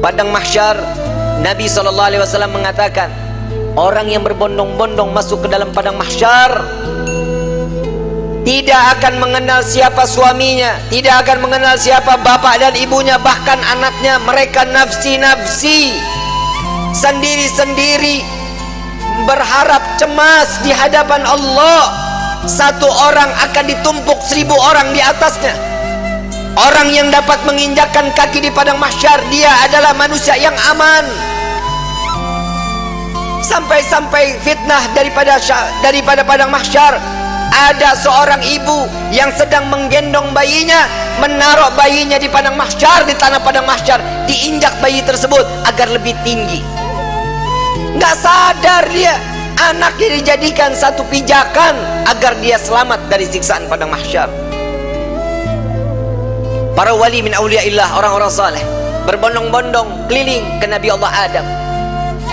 Padang mahsyar, Nabi SAW mengatakan, orang yang berbondong-bondong masuk ke dalam padang mahsyar tidak akan mengenal siapa suaminya, tidak akan mengenal siapa bapak dan ibunya, bahkan anaknya. Mereka nafsi-nafsi, sendiri-sendiri, berharap cemas di hadapan Allah. Satu orang akan ditumpuk 1000 orang di atasnya. Orang yang dapat menginjakkan kaki di padang mahsyar, dia adalah manusia yang aman. Sampai-sampai fitnah daripada padang mahsyar, ada seorang ibu yang sedang menggendong bayinya, menaruh bayinya di padang mahsyar, di tanah padang mahsyar, diinjak bayi tersebut agar lebih tinggi. Nggak sadar dia, anaknya dijadikan satu pijakan agar dia selamat dari siksaan padang mahsyar. Para wali min awliyaillah, orang-orang saleh, berbondong-bondong keliling ke Nabi Allah Adam.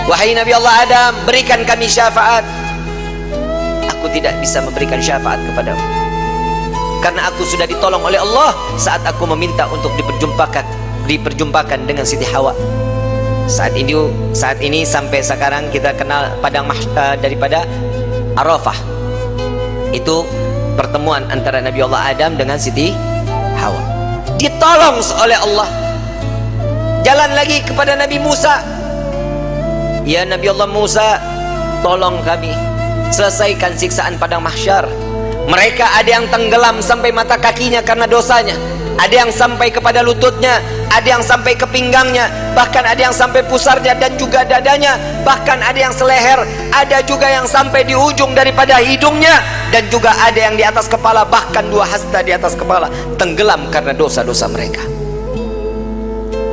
Wahai Nabi Allah Adam, berikan kami syafaat. Aku tidak bisa memberikan syafaat kepadamu, karena aku sudah ditolong oleh Allah saat aku meminta untuk diperjumpakan dengan Siti Hawa. Saat ini sampai sekarang kita kenal padang daripada Arafah. Itu pertemuan antara Nabi Allah Adam dengan Siti Hawa. Ditolong oleh Allah. Jalan lagi kepada Nabi Musa. Ya Nabi Allah Musa, tolong kami selesaikan siksaan padang mahsyar. Mereka ada yang tenggelam sampai mata kakinya karena dosanya, ada yang sampai kepada lututnya, ada yang sampai ke pinggangnya, bahkan ada yang sampai pusarnya dan juga dadanya, bahkan ada yang seleher, ada juga yang sampai di ujung daripada hidungnya, dan juga ada yang di atas kepala, bahkan 2 hasta di atas kepala, tenggelam karena dosa-dosa mereka.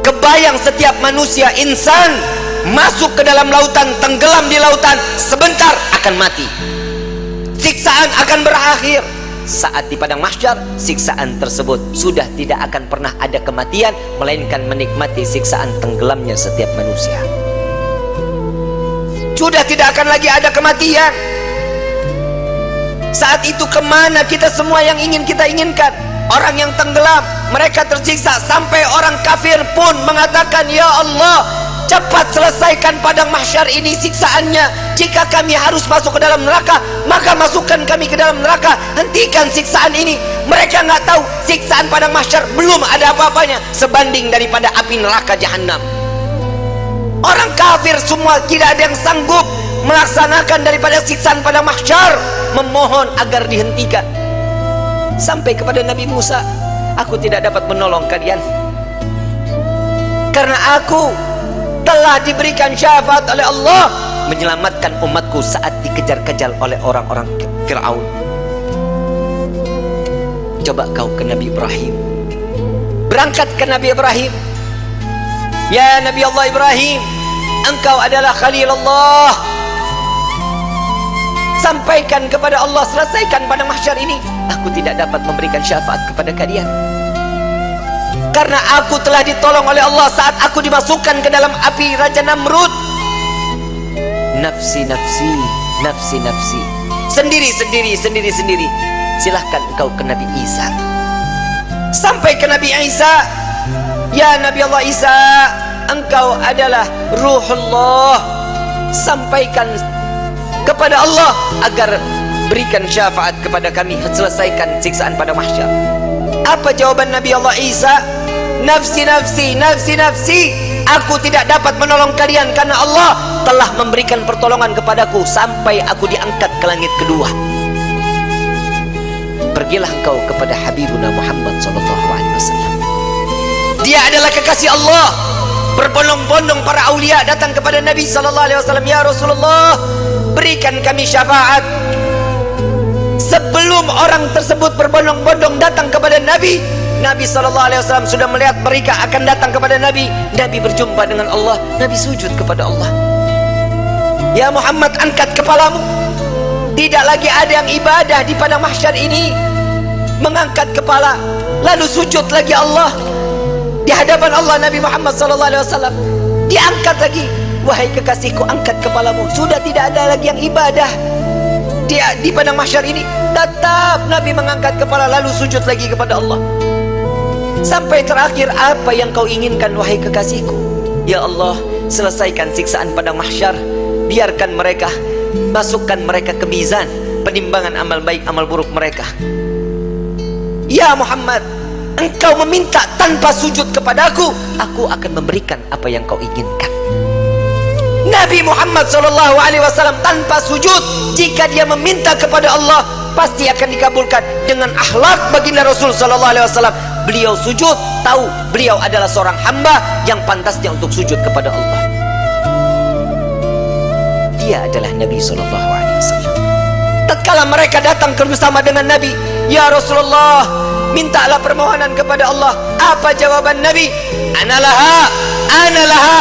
Kebayang setiap manusia, insan, masuk ke dalam lautan, tenggelam di lautan, sebentar akan mati. Siksaan akan berakhir. Saat di padang mahsyar, siksaan tersebut sudah tidak akan pernah ada kematian, melainkan menikmati siksaan tenggelamnya setiap manusia. Sudah tidak akan lagi ada kematian. Saat itu kemana kita semua yang ingin kita inginkan? Orang yang tenggelam, mereka tersiksa, sampai orang kafir pun mengatakan, ya Allah, cepat selesaikan padang mahsyar ini siksaannya. Jika kami harus masuk ke dalam neraka, maka masukkan kami ke dalam neraka. Hentikan siksaan ini. Mereka nggak tahu siksaan padang mahsyar belum ada apa-apanya sebanding daripada api neraka jahanam. Orang kafir semua tidak ada yang sanggup melaksanakan daripada siksaan padang mahsyar, memohon agar dihentikan. Sampai kepada Nabi Musa, aku tidak dapat menolong kalian karena aku telah diberikan syafaat oleh Allah menyelamatkan umatku saat dikejar-kejar oleh orang-orang Fir'aun. Coba kau ke Nabi Ibrahim, berangkat ke Nabi Ibrahim. Ya Nabi Allah Ibrahim, engkau adalah Khalil Allah. Sampaikan kepada Allah, selesaikan padang mahsyar ini. Aku tidak dapat memberikan syafaat kepada kalian karena aku telah ditolong oleh Allah saat aku dimasukkan ke dalam api Raja Namrud. Nafsi, nafsi, nafsi, nafsi, sendiri, sendiri, sendiri, sendiri. Silahkan engkau ke Nabi Isa. Sampai ke Nabi Isa. Ya Nabi Allah Isa, engkau adalah Ruhullah. Sampaikan kepada Allah agar berikan syafaat kepada kami, selesaikan siksaan pada mahsyar. Apa jawaban Nabi Allah Isa? Nafsi, nafsi, nafsi, nafsi. Aku tidak dapat menolong kalian karena Allah telah memberikan pertolongan kepadaku sampai aku diangkat ke langit kedua. Pergilah engkau kepada Habibuna Muhammad SAW. Dia adalah kekasih Allah. Berbondong-bondong para aulia datang kepada Nabi SAW. Ya Rasulullah, berikan kami syafaat. Sebelum orang tersebut berbondong-bondong datang kepada Nabi, Nabi SAW sudah melihat mereka akan datang kepada Nabi. Nabi berjumpa dengan Allah, Nabi sujud kepada Allah. Ya Muhammad, angkat kepalamu. Tidak lagi ada yang ibadah di padang mahsyar ini mengangkat kepala lalu sujud lagi Allah di hadapan Allah. Nabi Muhammad SAW diangkat lagi. Wahai kekasihku, angkat kepalamu. Sudah tidak ada lagi yang ibadah di padang mahsyar ini. Tetap Nabi mengangkat kepala lalu sujud lagi kepada Allah. Sampai terakhir, apa yang kau inginkan wahai kekasihku? Ya Allah, selesaikan siksaan padang mahsyar. Biarkan mereka, masukkan mereka ke mizan penimbangan amal baik amal buruk mereka. Ya Muhammad, engkau meminta tanpa sujud kepadaku, aku akan memberikan apa yang kau inginkan. Nabi Muhammad SAW tanpa sujud, jika dia meminta kepada Allah pasti akan dikabulkan. Dengan akhlak baginda Rasul SAW, beliau sujud, tahu beliau adalah seorang hamba yang pantasnya untuk sujud kepada Allah. Dia adalah Nabi SAW. Tatkala mereka datang bersama dengan Nabi, ya Rasulullah, mintalah permohonan kepada Allah. Apa jawaban Nabi? Analaha, analaha,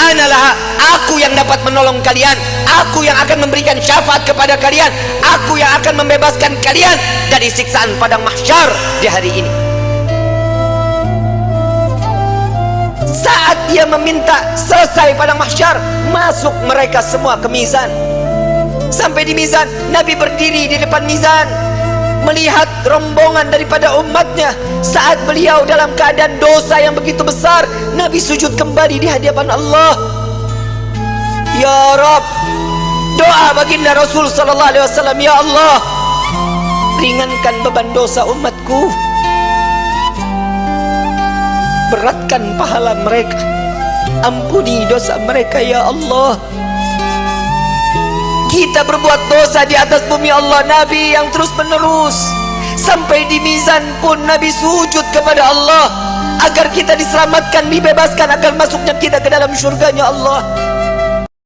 analaha. Aku yang dapat menolong kalian, aku yang akan memberikan syafaat kepada kalian, aku yang akan membebaskan kalian dari siksaan padang mahsyar di hari ini. Saat dia meminta, selesai padang mahsyar, masuk mereka semua ke mizan. Sampai di mizan, Nabi berdiri di depan mizan, melihat rombongan daripada umatnya. Saat beliau dalam keadaan dosa yang begitu besar, Nabi sujud kembali di hadapan Allah. Ya Rabb, doa baginda Rasul SAW, ya Allah, ringankan beban dosa umatku, beratkan pahala mereka, ampuni dosa mereka ya Allah. Kita berbuat dosa di atas bumi Allah, Nabi yang terus menerus. Sampai di mizan pun Nabi sujud kepada Allah agar kita diselamatkan, dibebaskan, agar masuknya kita ke dalam surganya Allah.